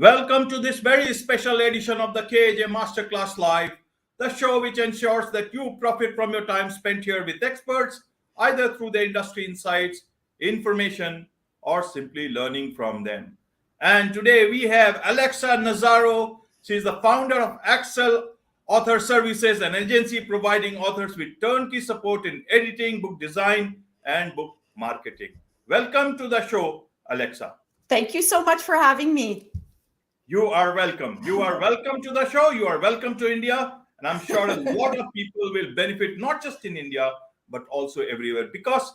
Welcome to this very special edition of the KJ Masterclass Live, the show which ensures that you profit from your time spent here with experts, either through the industry insights, information, or simply learning from them. And today we have Alexa Nazzaro. She is the founder of Aaxel Author Services, an agency providing authors with turnkey support in editing, book design, and book marketing. Welcome to the show, Alexa. Thank you so much for having me. You are welcome. You are welcome to the show. You are welcome to India. And I'm sure a lot of people will benefit, not just in India, but also everywhere, because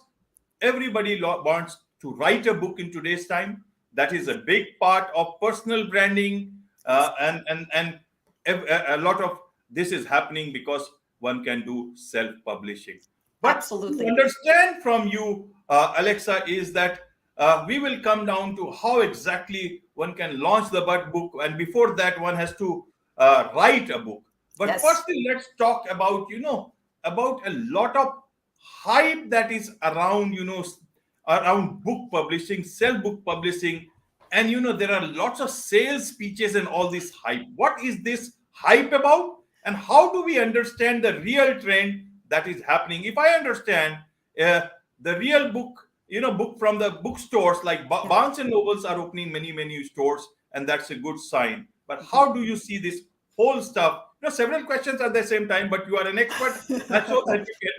everybody wants to write a book in today's time. That is a big part of personal branding. And a lot of this is happening because one can do self-publishing. But Absolutely. to understand from you, Alexa, is that we will come down to how exactly one can launch the book, and before that one has to write a book. But Yes. firstly, let's talk about about a lot of hype that is around around book publishing, self-book publishing, and there are lots of sales speeches and all this hype. What is this hype about, and how do we understand the real trend that is happening? If I understand the real book, book from the bookstores like Barnes and Nobles are opening many stores, and that's a good sign. But how do you see this whole stuff? Several questions at the same time, but you are an expert. That's so that you can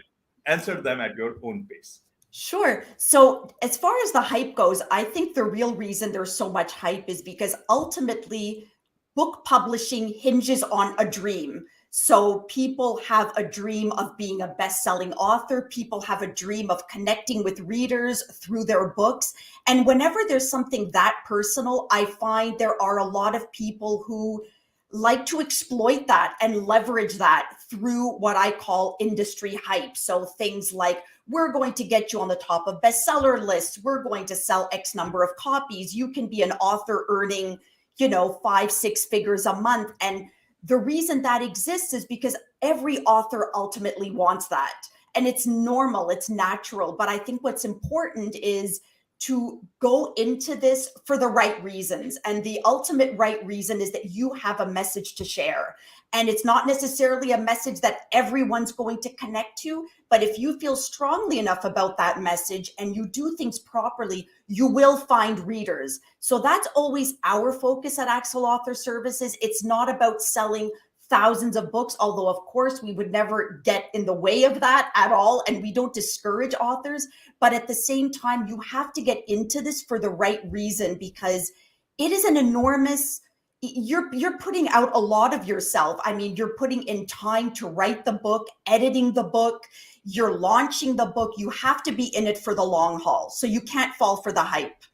answer them at your own pace. Sure. So as far as the hype goes, I think the real reason there's so much hype is because ultimately book publishing hinges on a dream. So people have a dream of being a best-selling author. People have a dream of connecting with readers through their books. And whenever there's something that personal, I find there are a lot of people who like to exploit that and leverage that through what I call industry hype. So things like, we're going to get you on the top of bestseller lists. We're going to sell X number of copies. You can be an author earning, 5-6 figures a month. And the reason that exists is because every author ultimately wants that. And it's normal, it's natural. But I think what's important is to go into this for the right reasons. And the ultimate right reason is that you have a message to share. And it's not necessarily a message that everyone's going to connect to, but if you feel strongly enough about that message and you do things properly, you will find readers. So that's always our focus at Aaxel Author Services. It's not about selling thousands of books, although of course we would never get in the way of that at all. And we don't discourage authors, but at the same time, you have to get into this for the right reason, because it is an enormous, you're putting out a lot of yourself. I mean, you're putting in time to write the book, editing the book, you're launching the book. You have to be in it for the long haul. So you can't fall for the hype.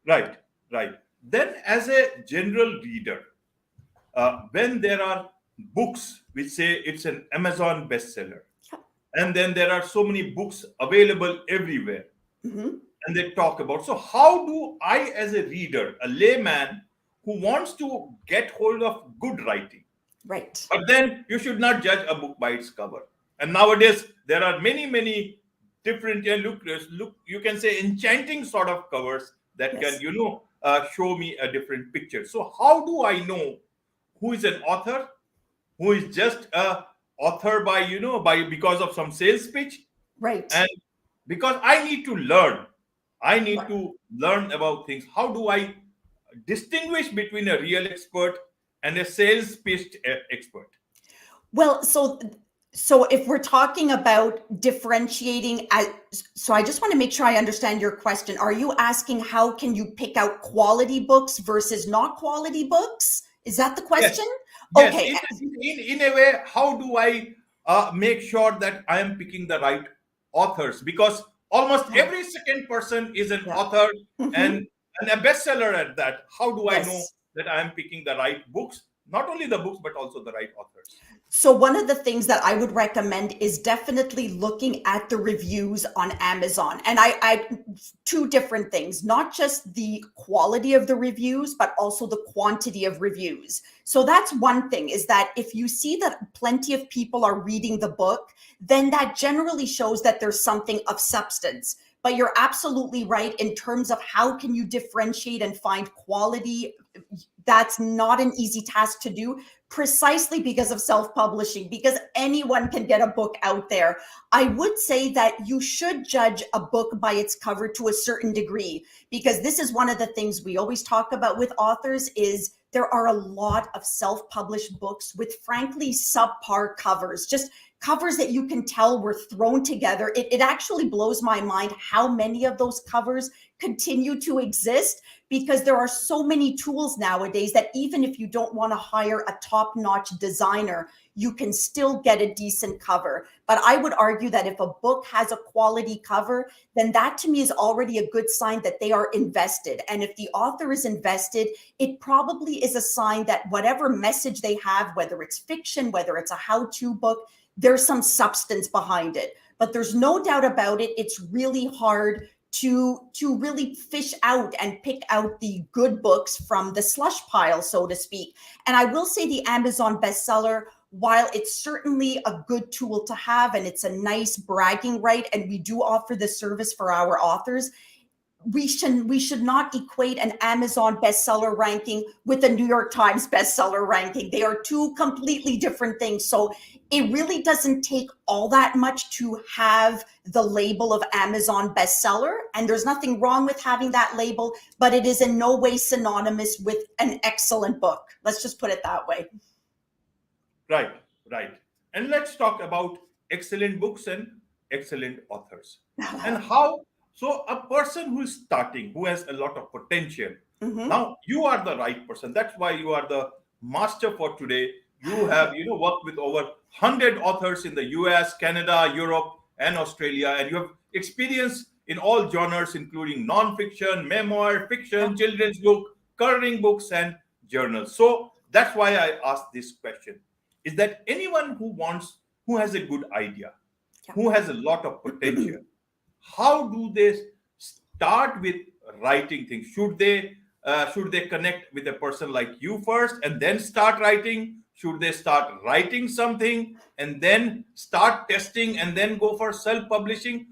Right. Then as a general reader, when there are books which say it's an Amazon bestseller, and then there are so many books available everywhere, and they talk about, so how do I, as a reader, a layman who wants to get hold of good writing, right? But then you should not judge a book by its cover. And nowadays there are many different look, you can say enchanting sort of covers that can show me a different picture. So how do I know who is an author, who is just a author by because of some sales pitch? Right. And because I need to learn. To learn about things. How do I distinguish between a real expert and a sales pitched expert? Well, so if we're talking about differentiating, so I just want to make sure I understand your question. Are you asking how can you pick out quality books versus not quality books? Is that the question? Yes. Okay. In a way, how do I make sure that I am picking the right authors? Because almost every second person is an author and a bestseller at that. How do I know that I am picking the right books? Not only the books, but also the right authors. So one of the things that I would recommend is definitely looking at the reviews on Amazon. And I two different things, not just the quality of the reviews, but also the quantity of reviews. So that's one thing, is that if you see that plenty of people are reading the book, then that generally shows that there's something of substance. But you're absolutely right in terms of how can you differentiate and find quality. That's not an easy task to do, precisely because of self-publishing, because anyone can get a book out there. I would say that you should judge a book by its cover to a certain degree, because this is one of the things we always talk about with authors is there are a lot of self-published books with frankly subpar covers, just covers that you can tell were thrown together. It actually blows my mind how many of those covers continue to exist, because there are so many tools nowadays that even if you don't want to hire a top-notch designer, you can still get a decent cover. But I would argue that if a book has a quality cover, then that to me is already a good sign that they are invested. And if the author is invested, it probably is a sign that whatever message they have, whether it's fiction, whether it's a how-to book, there's some substance behind it. But there's no doubt about it, it's really hard to really fish out and pick out the good books from the slush pile, so to speak. And I will say the Amazon bestseller, while it's certainly a good tool to have and it's a nice bragging right, and we do offer this service for our authors, we should not equate an Amazon bestseller ranking with a New York Times bestseller ranking. They are two completely different things. So it really doesn't take all that much to have the label of Amazon bestseller. And there's nothing wrong with having that label, but it is in no way synonymous with an excellent book. Let's just put it that way. Right, right. And let's talk about excellent books and excellent authors. And how, so a person who is starting, who has a lot of potential, now you are the right person. That's why you are the master for today. You have, worked with over 100 authors in the US, Canada, Europe, and Australia, and you have experience in all genres, including non-fiction, memoir, fiction, children's book, coloring books, and journals. So that's why I asked this question. Is that anyone who has a good idea, who has a lot of potential, how do they start with writing things? Should they connect with a person like you first and then start writing? Should they start writing something and then start testing and then go for self-publishing?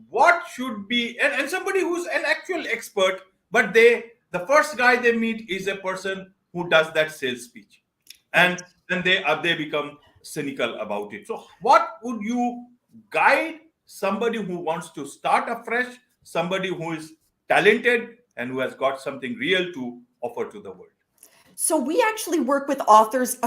What should be, and somebody who's an actual expert, but the first guy they meet is a person who does that sales speech, and then they become cynical about it. So what would you guide somebody who wants to start afresh, somebody who is talented and who has got something real to offer to the world? So we actually work with authors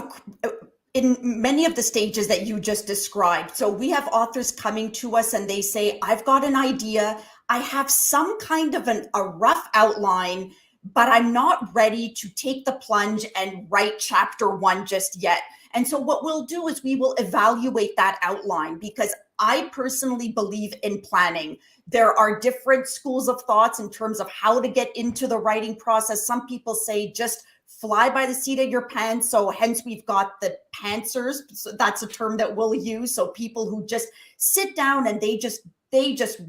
in many of the stages that you just described. So we have authors coming to us and they say, I've got an idea. I have some kind of a rough outline, but I'm not ready to take the plunge and write chapter 1 just yet. And so what we'll do is we will evaluate that outline, because I personally believe in planning. There are different schools of thoughts in terms of how to get into the writing process. Some people say just fly by the seat of your pants. So hence we've got the pantsers. So that's a term that we'll use. So people who just sit down and they just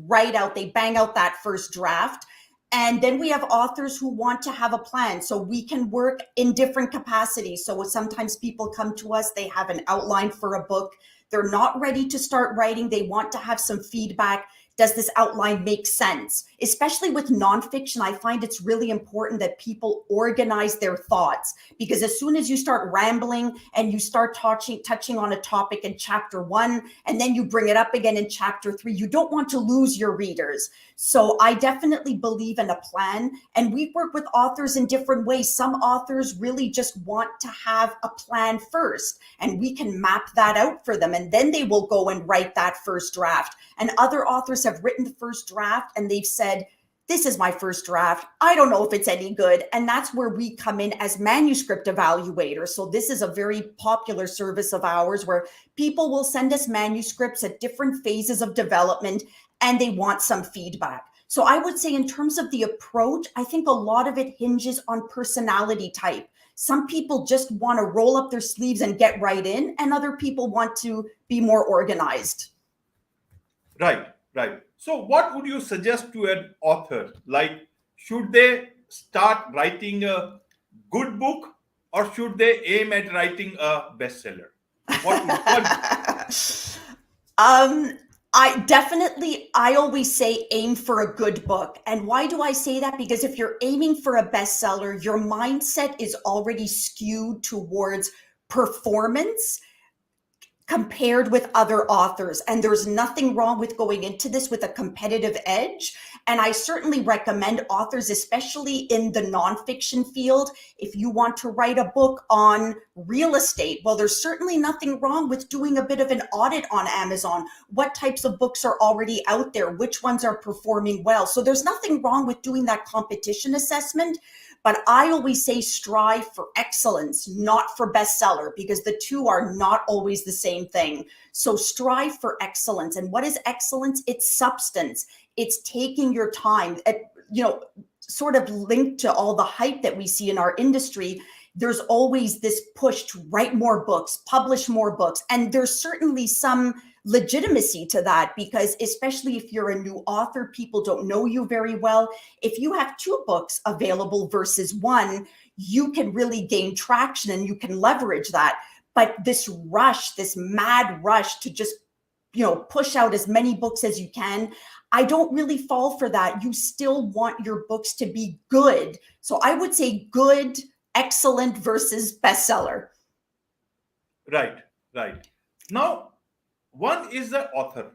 write out, they bang out that first draft. And then we have authors who want to have a plan. So we can work in different capacities. So sometimes people come to us, they have an outline for a book. They're not ready to start writing. They want to have some feedback. Does this outline make sense? Especially with nonfiction, I find it's really important that people organize their thoughts, because as soon as you start rambling and you start touching on a topic in chapter 1, and then you bring it up again in chapter 3, you don't want to lose your readers. So I definitely believe in a plan, and we work with authors in different ways. Some authors really just want to have a plan first, and we can map that out for them, and then they will go and write that first draft. And other authors have written the first draft and they've said, this is my first draft. I don't know if it's any good. And that's where we come in as manuscript evaluators. So this is a very popular service of ours where people will send us manuscripts at different phases of development and they want some feedback. So I would say in terms of the approach, I think a lot of it hinges on personality type. Some people just want to roll up their sleeves and get right in, and other people want to be more organized. Right, right. So what would you suggest to an author? Like, should they start writing a good book or should they aim at writing a bestseller? What I always say aim for a good book. And why do I say that? Because if you're aiming for a bestseller, your mindset is already skewed towards performance compared with other authors. And there's nothing wrong with going into this with a competitive edge. And I certainly recommend authors, especially in the nonfiction field, if you want to write a book on real estate, well, there's certainly nothing wrong with doing a bit of an audit on Amazon. What types of books are already out there? Which ones are performing well? So there's nothing wrong with doing that competition assessment. But I always say strive for excellence, not for bestseller, because the two are not always the same thing. So strive for excellence. And what is excellence? It's substance. It's taking your time. Sort of linked to all the hype that we see in our industry, there's always this push to write more books, publish more books. And there's certainly some legitimacy to that, because especially if you're a new author, people don't know you very well. If you have 2 books available versus 1, you can really gain traction and you can leverage that. But this rush, this mad rush to just, push out as many books as you can, I don't really fall for that. You still want your books to be good. So I would say good, excellent versus bestseller. Right. Now, one is the author,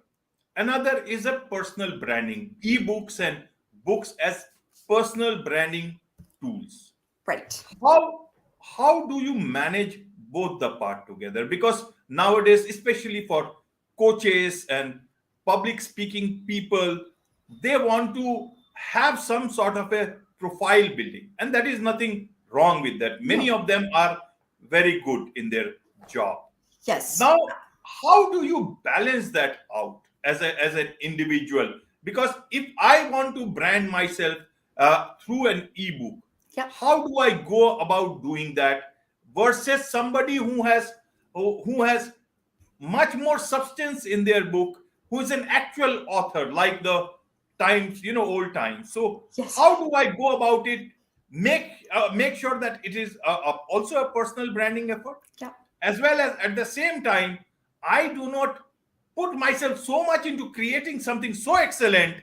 another is a personal branding, ebooks and books as personal branding tools. Right. How do you manage both the part together? Because nowadays, especially for coaches and public speaking people, they want to have some sort of a profile building, and that is nothing wrong with that. Many of them are very good in their job. Yes. Now, how do you balance that out as an individual? Because if I want to brand myself through an ebook, how do I go about doing that versus somebody who has much more substance in their book, who is an actual author, like the times, old times. So how do I go about it? Make sure that it is also a personal branding effort, as well as at the same time, I do not put myself so much into creating something so excellent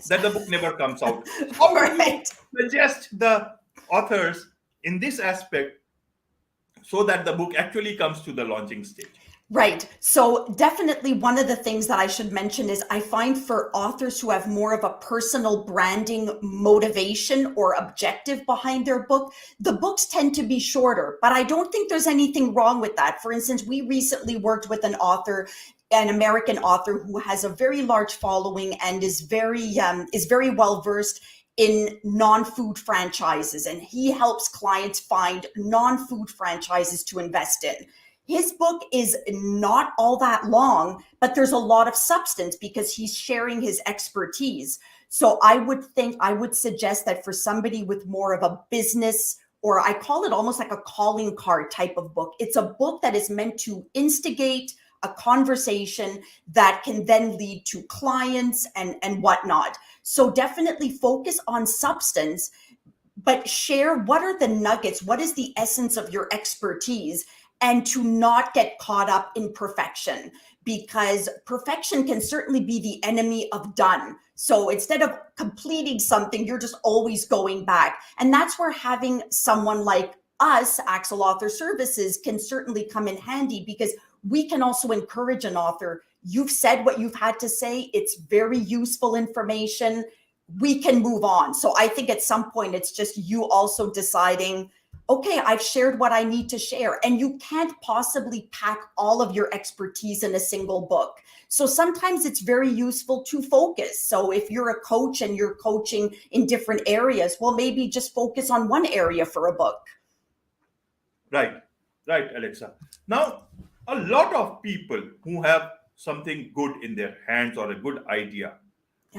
that the book never comes out. How do you suggest the authors in this aspect so that the book actually comes to the launching stage? Right. So definitely one of the things that I should mention is I find for authors who have more of a personal branding motivation or objective behind their book, the books tend to be shorter, but I don't think there's anything wrong with that. For instance, we recently worked with an American author who has a very large following and is very well versed in non-food franchises, and he helps clients find non-food franchises to invest in. His book is not all that long, but there's a lot of substance because he's sharing his expertise. So I would suggest that for somebody with more of a business, or I call it almost like a calling card type of book, it's a book that is meant to instigate a conversation that can then lead to clients and whatnot. So definitely focus on substance, but share what are the nuggets, what is the essence of your expertise, and to not get caught up in perfection, because perfection can certainly be the enemy of done. So instead of completing something, you're just always going back. And that's where having someone like us, Aaxel Author Services, can certainly come in handy, because we can also encourage an author. You've said what you've had to say. It's very useful information. We can move on. So I think at some point, it's just you also deciding, okay, I've shared what I need to share. And you can't possibly pack all of your expertise in a single book. So sometimes it's very useful to focus. So if you're a coach and you're coaching in different areas, well, maybe just focus on one area for a book. Right, Alexa. Now, a lot of people who have something good in their hands or a good idea,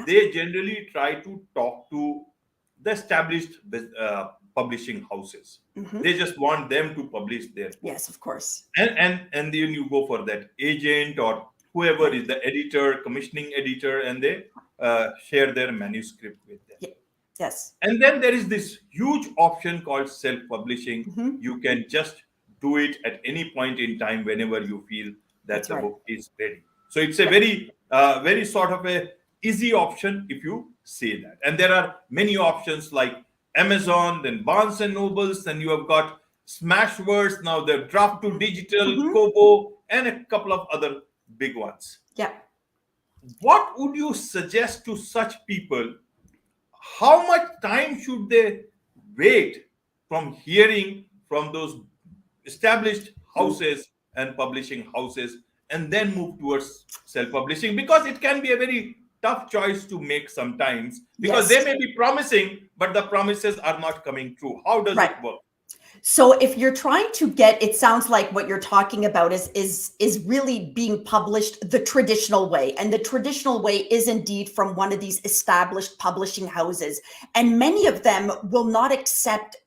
they generally try to talk to the established publishing houses. They just want them to publish their book. Yes, of course. And then you go for that agent or whoever is the editor, commissioning editor, and they share their manuscript with them. Yes. And then there is this huge option called self-publishing. You can just do it at any point in time whenever you feel that the book is ready. So it's a very sort of a easy option if you say that. And there are many options like Amazon, then Barnes and Nobles, then you have got Smashwords, now the Draft to Digital, Mhm. Kobo, and a couple of other big ones. Yeah. What would you suggest to such people? How much time should they wait from hearing from those established houses and publishing houses and then move towards self-publishing? Because it can be a very tough choice to make sometimes, because they Yes. may be promising but the promises are not coming true. How does Right. it work? So if you're trying to get, it sounds like what you're talking about is really being published the traditional way. And the traditional way is indeed from one of these established publishing houses. And many of them will not accept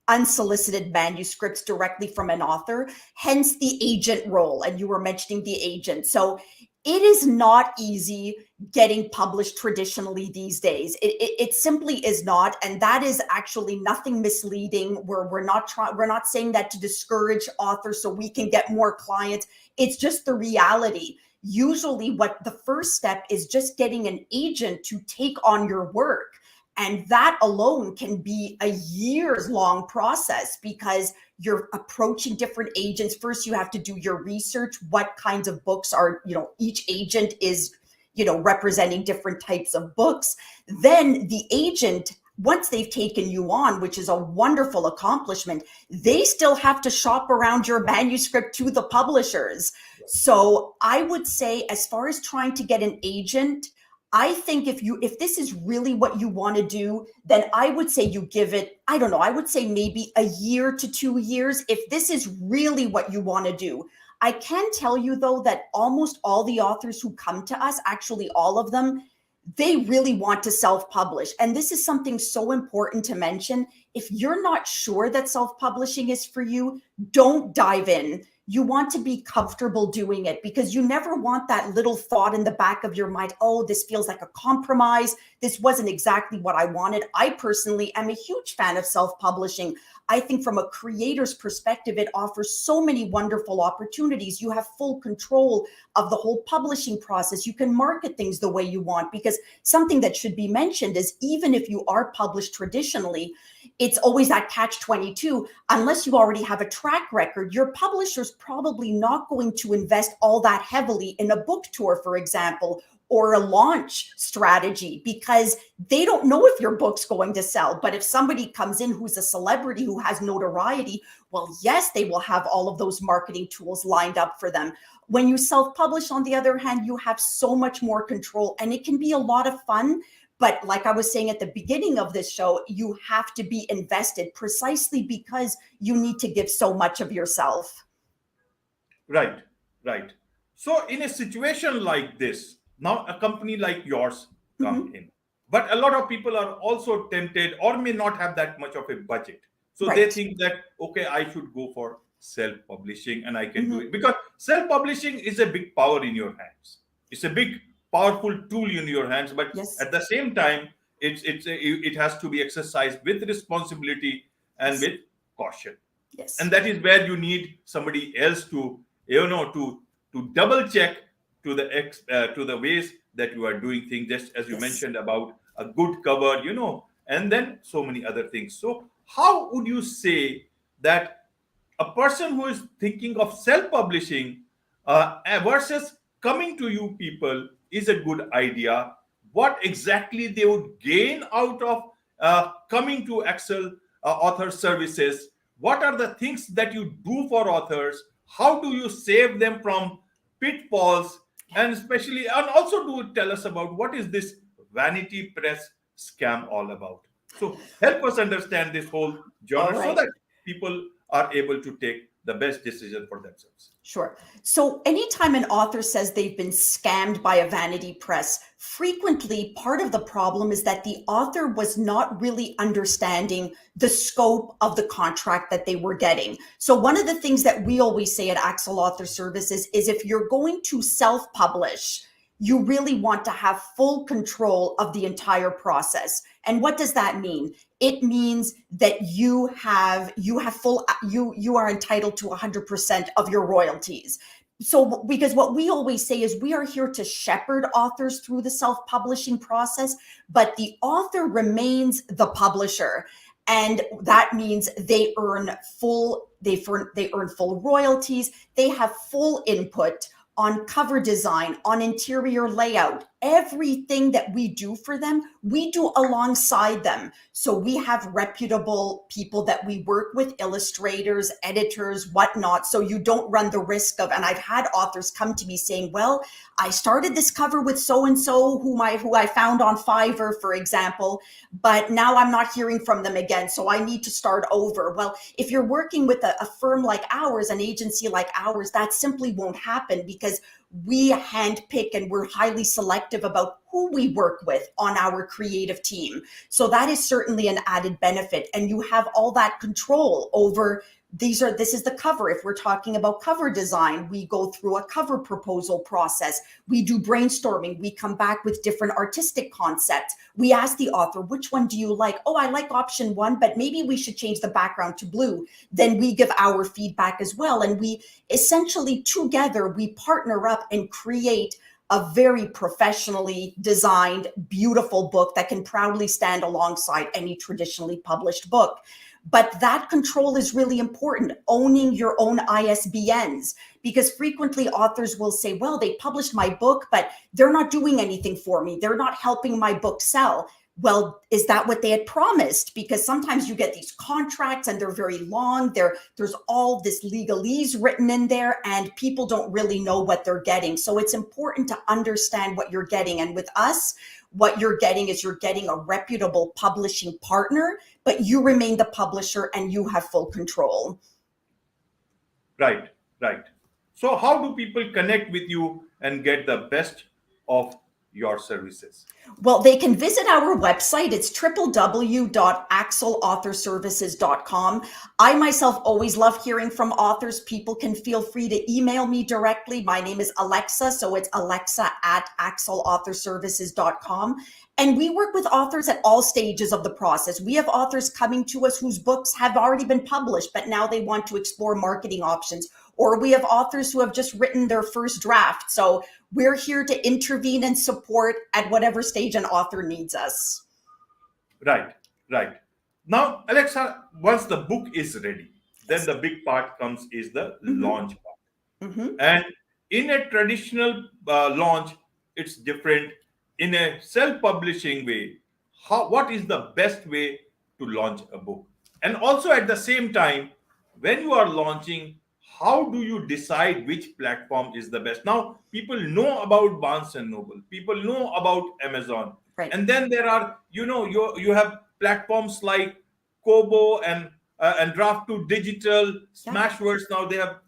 unsolicited manuscripts directly from an author, hence the agent role. And you were mentioning the agent. So it is not easy getting published traditionally these days. It simply is not, and that is actually nothing misleading. We're not saying that to discourage authors so we can get more clients. It's just the reality. Usually, what the first step is just getting an agent to take on your work. And that alone can be a years long process because you're approaching different agents. First, you have to do your research. What kinds of books are, each agent is, representing different types of books. Then the agent, once they've taken you on, which is a wonderful accomplishment, they still have to shop around your manuscript to the publishers. So I would say, as far as trying to get an agent, I think if this is really what you want to do, then I would say you give it, I don't know, I would say maybe a year to 2 years. If this is really what you want to do. I can tell you though, that almost all the authors who come to us, actually all of them, they really want to self-publish. And this is something so important to mention. If you're not sure that self-publishing is for you, don't dive in. You want to be comfortable doing it because you never want that little thought in the back of your mind, oh, this feels like a compromise. This wasn't exactly what I wanted. I personally am a huge fan of self-publishing. I think from a creator's perspective, it offers so many wonderful opportunities. You have full control of the whole publishing process. You can market things the way you want, because something that should be mentioned is even if you are published traditionally, it's always that catch-22. Unless you already have a track record, your publisher's probably not going to invest all that heavily in a book tour, for example, or a launch strategy, because they don't know if your book's going to sell. But if somebody comes in who's a celebrity, who has notoriety, well, yes, they will have all of those marketing tools lined up for them. When you self-publish, on the other hand, you have so much more control, and it can be a lot of fun. But like I was saying at the beginning of this show, you have to be invested precisely because you need to give so much of yourself. Right, right. So in a situation like this, now a company like yours come in, but a lot of people are also tempted or may not have that much of a budget. So they Right. think that, okay, I should go for self-publishing and I can do it, because self-publishing is a big power in your hands. It's a big, powerful tool in your hands, but Yes. at the same time, it has to be exercised with responsibility and with caution. Yes. And that is where you need somebody else to to double check to the ways that you are doing things, just as you Yes. mentioned about a good cover, and then so many other things. So how would you say that a person who is thinking of self-publishing versus coming to you people is a good idea? What exactly they would gain out of coming to Aaxel Author Services? What are the things that you do for authors? How do you save them from pitfalls? And especially, and also do tell us about what is this vanity press scam all about? So help us understand this whole All genre so right. that people are able to take the best decision for themselves. Sure. So anytime an author says they've been scammed by a vanity press, frequently part of the problem is that the author was not really understanding the scope of the contract that they were getting. So one of the things that we always say at Aaxel Author Services is if you're going to self-publish, you really want to have full control of the entire process. And what does that mean? It means that you are entitled to 100% of your royalties. So because what we always say is we are here to shepherd authors through the self-publishing process, but the author remains the publisher. And that means they earn full royalties, they have full input on cover design, on interior layout. Everything that we do for them, we do alongside them. So we have reputable people that we work with, illustrators, editors, whatnot. So you don't run the risk of, and I've had authors come to me saying, well, I started this cover with so-and-so who I found on Fiverr, for example, but now I'm not hearing from them again. So I need to start over. Well, if you're working with a firm like ours, an agency like ours, that simply won't happen because we handpick and we're highly selective about who we work with on our creative team. So that is certainly an added benefit. And you have all that control over this is the cover. If we're talking about cover design, we go through a cover proposal process. We do brainstorming. We come back with different artistic concepts. We ask the author, which one do you like? Oh, I like option 1, but maybe we should change the background to blue. Then we give our feedback as well. And we essentially together, we partner up and create a very professionally designed, beautiful book that can proudly stand alongside any traditionally published book. But that control is really important, owning your own ISBNs, because frequently authors will say, well, they published my book, but they're not doing anything for me. They're not helping my book sell. Well, is that what they had promised? Because sometimes you get these contracts and they're very long. There's all this legalese written in there and people don't really know what they're getting. So it's important to understand what you're getting. And with us, what you're getting is you're getting a reputable publishing partner, but you remain the publisher and you have full control. Right, right. So how do people connect with you and get the best of your services? Well, they can visit our website. It's www.aaxelauthorservices.com. I myself always love hearing from authors. People can feel free to email me directly. My name is Alexa, so it's alexa@aaxelauthorservices.com. And we work with authors at all stages of the process. We have authors coming to us whose books have already been published, but now they want to explore marketing options. Or we have authors who have just written their first draft. So we're here to intervene and support at whatever stage an author needs us. Right, right. Now, Alexa, once the book is ready, then the big part comes is the launch part. And in a traditional launch, it's different. In a self-publishing way, what is the best way to launch a book? And also at the same time, when you are launching, how do you decide which platform is the best? Now, people know about Barnes and Noble, people know about Amazon, Right. and then there are, you have platforms like Kobo and Draft to Digital, Smashwords. Now they have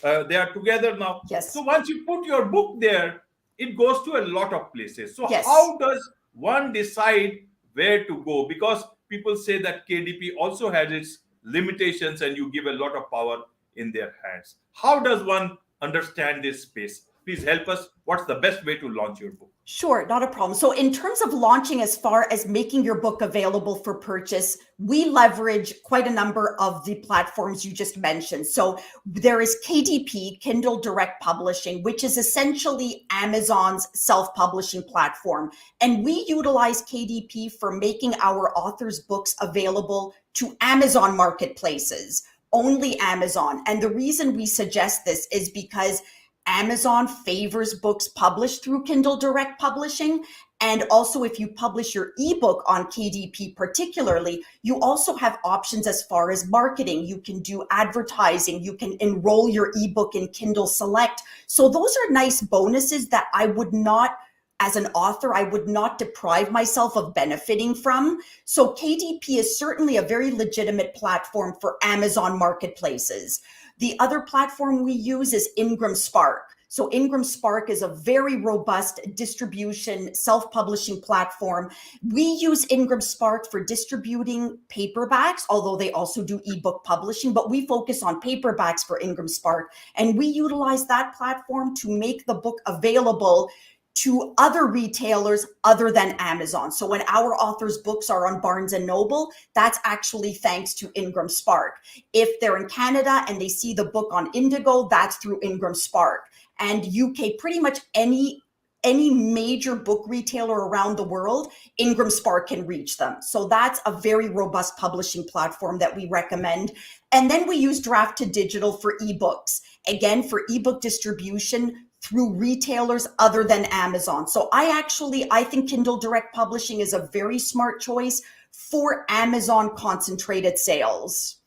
they are together now. Yes. So once you put your book there, it goes to a lot of places. So Yes. how does one decide where to go? Because people say that KDP also has its limitations and you give a lot of power in their hands. How does one understand this space? Please help us. What's the best way to launch your book? Sure, not a problem. So in terms of launching, as far as making your book available for purchase, we leverage quite a number of the platforms you just mentioned. So there is KDP, Kindle Direct Publishing, which is essentially Amazon's self-publishing platform. And we utilize KDP for making our authors' books available to Amazon marketplaces, only Amazon. And the reason we suggest this is because Amazon favors books published through Kindle Direct Publishing. And also, if you publish your ebook on KDP particularly, you also have options as far as marketing. You can do advertising. You can enroll your ebook in Kindle Select. So those are nice bonuses that I would not, as an author, I would not deprive myself of benefiting from. So KDP is certainly a very legitimate platform for Amazon marketplaces. The other platform we use is Ingram Spark. So Ingram Spark is a very robust distribution, self-publishing platform. We use Ingram Spark for distributing paperbacks, although they also do ebook publishing, but we focus on paperbacks for Ingram Spark. And we utilize that platform to make the book available to other retailers other than Amazon. So when our authors' books are on Barnes and Noble, that's actually thanks to Ingram Spark. If they're in Canada and they see the book on Indigo, that's through Ingram Spark. And UK, pretty much any major book retailer around the world, Ingram Spark can reach them. So that's a very robust publishing platform that we recommend. And then we use Draft to Digital for ebooks. Again, for ebook distribution through retailers other than Amazon. So I think Kindle Direct Publishing is a very smart choice for Amazon concentrated sales.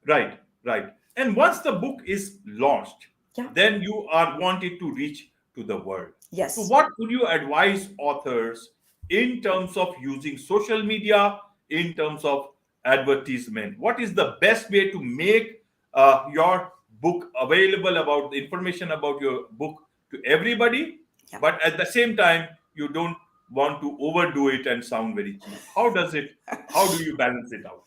Right, right. And once the book is launched, Yeah. then you are wanted to reach to the world. Yes. So what would you advise authors in terms of using social media, in terms of advertisement? What is the best way to make your book available, about the information about your book to everybody, Yeah. but at the same time, you don't want to overdo it and sound very cheap? How do you balance it out?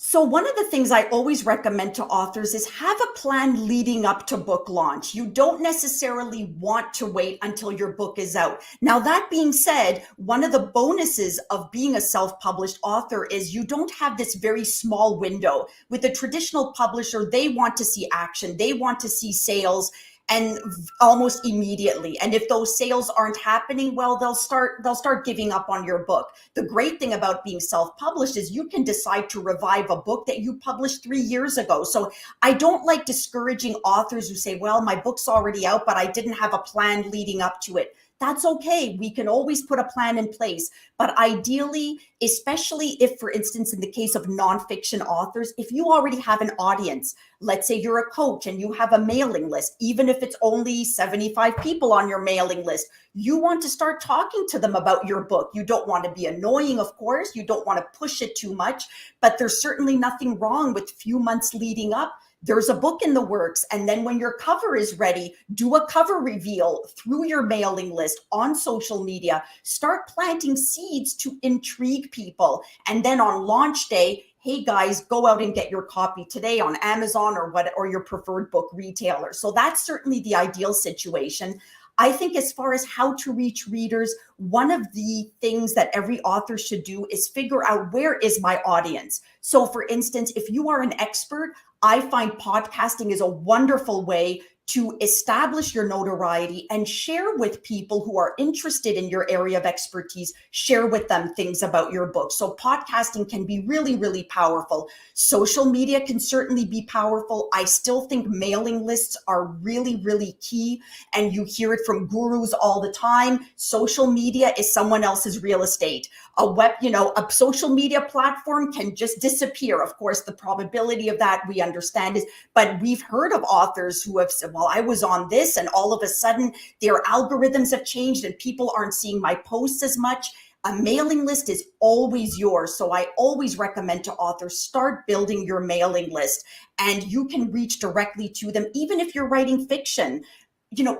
So one of the things I always recommend to authors is have a plan leading up to book launch. You don't necessarily want to wait until your book is out. Now, that being said, one of the bonuses of being a self-published author is you don't have this very small window. With a traditional publisher, they want to see action. They want to see sales, and almost immediately. And if those sales aren't happening, well, they'll start giving up on your book. The great thing about being self-published is you can decide to revive a book that you published 3 years ago. So I don't like discouraging authors who say, well, my book's already out, but I didn't have a plan leading up to it. That's okay. We can always put a plan in place. But ideally, especially if, for instance, in the case of nonfiction authors, if you already have an audience, let's say you're a coach and you have a mailing list, even if it's only 75 people on your mailing list, you want to start talking to them about your book. You don't want to be annoying, of course. You don't want to push it too much, but there's certainly nothing wrong with few months leading up. There's a book in the works. And then when your cover is ready, do a cover reveal through your mailing list on social media. Start planting seeds to intrigue people. And then on launch day, hey guys, go out and get your copy today on Amazon or your preferred book retailer. So that's certainly the ideal situation. I think as far as how to reach readers, one of the things that every author should do is figure out, where is my audience? So for instance, if you are an expert, I find podcasting is a wonderful way to establish your notoriety and share with people who are interested in your area of expertise, share with them things about your book. So podcasting can be really, really powerful. Social media can certainly be powerful. I still think mailing lists are really, really key. And you hear it from gurus all the time. Social media is someone else's real estate. A social media platform can just disappear. Of course, the probability of that we understand but we've heard of authors who have said, well, I was on this and all of a sudden their algorithms have changed and people aren't seeing my posts as much. A mailing list is always yours. So I always recommend to authors, start building your mailing list, and you can reach directly to them, even if you're writing fiction.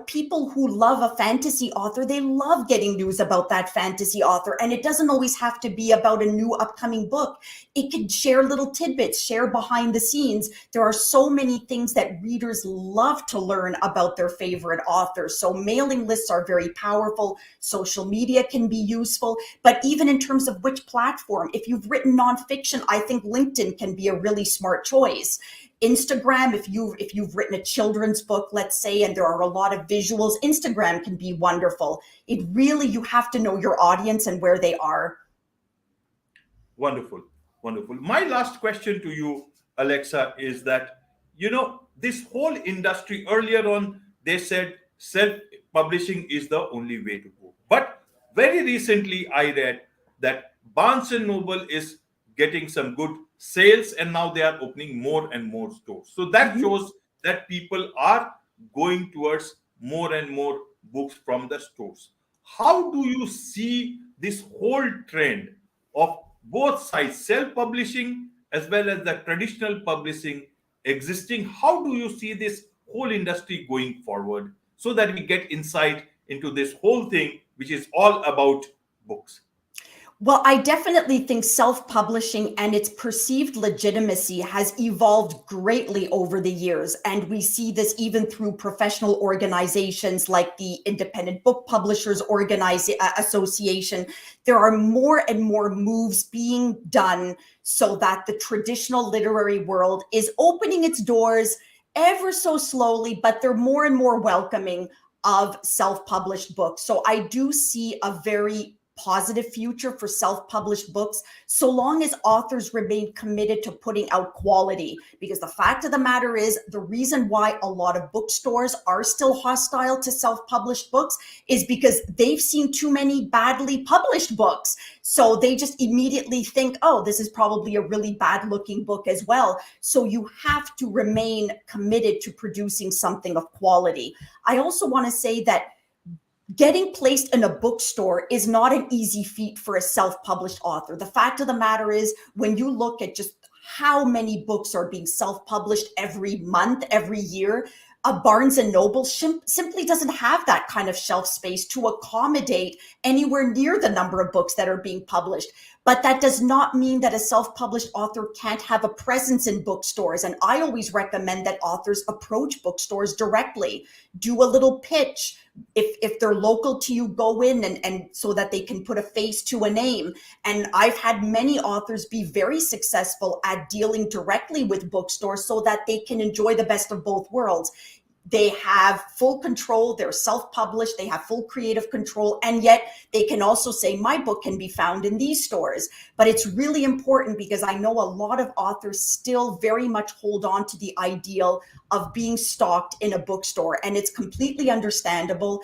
People who love a fantasy author, they love getting news about that fantasy author. And it doesn't always have to be about a new upcoming book. It could share little tidbits, share behind the scenes. There are so many things that readers love to learn about their favorite authors. So mailing lists are very powerful. Social media can be useful. But even in terms of which platform, if you've written nonfiction, I think LinkedIn can be a really smart choice. Instagram, if you've written a children's book, let's say, and there are a lot of visuals, Instagram can be wonderful. You have to know your audience and where they are. Wonderful, wonderful. My last question to you, Alexa, is that, this whole industry, earlier on, they said self-publishing is the only way to go. But very recently, I read that Barnes and Noble is getting some good sales, and now they are opening more and more stores. So that shows that people are going towards more and more books from the stores. How do you see this whole trend of both sides, self-publishing as well as the traditional publishing existing? How do you see this whole industry going forward, so that we get insight into this whole thing, which is all about books? Well, I definitely think self-publishing and its perceived legitimacy has evolved greatly over the years. And we see this even through professional organizations like the Independent Book Publishers Association. There are more and more moves being done so that the traditional literary world is opening its doors ever so slowly, but they're more and more welcoming of self-published books. So I do see a very positive future for self-published books, so long as authors remain committed to putting out quality. Because the fact of the matter is, the reason why a lot of bookstores are still hostile to self-published books is because they've seen too many badly published books. So they just immediately think, oh, this is probably a really bad looking book as well. So you have to remain committed to producing something of quality. I also want to say that getting placed in a bookstore is not an easy feat for a self-published author. The fact of the matter is, when you look at just how many books are being self-published every month, every year, a Barnes and Noble simply doesn't have that kind of shelf space to accommodate anywhere near the number of books that are being published. But that does not mean that a self-published author can't have a presence in bookstores. And I always recommend that authors approach bookstores directly, do a little pitch. If they're local to you, go in and so that they can put a face to a name. And I've had many authors be very successful at dealing directly with bookstores so that they can enjoy the best of both worlds. They have full control, they're self-published, they have full creative control, and yet they can also say, my book can be found in these stores. But it's really important, because I know a lot of authors still very much hold on to the ideal of being stocked in a bookstore, and it's completely understandable.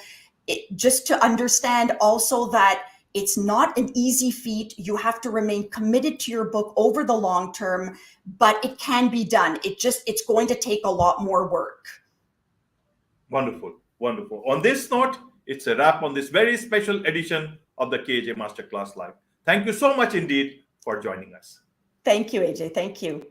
Just to understand also that it's not an easy feat. You have to remain committed to your book over the long term, but it can be done. It's going to take a lot more work. Wonderful, wonderful. On this note, it's a wrap on this very special edition of the KJ Masterclass Live. Thank you so much indeed for joining us. Thank you, AJ. Thank you.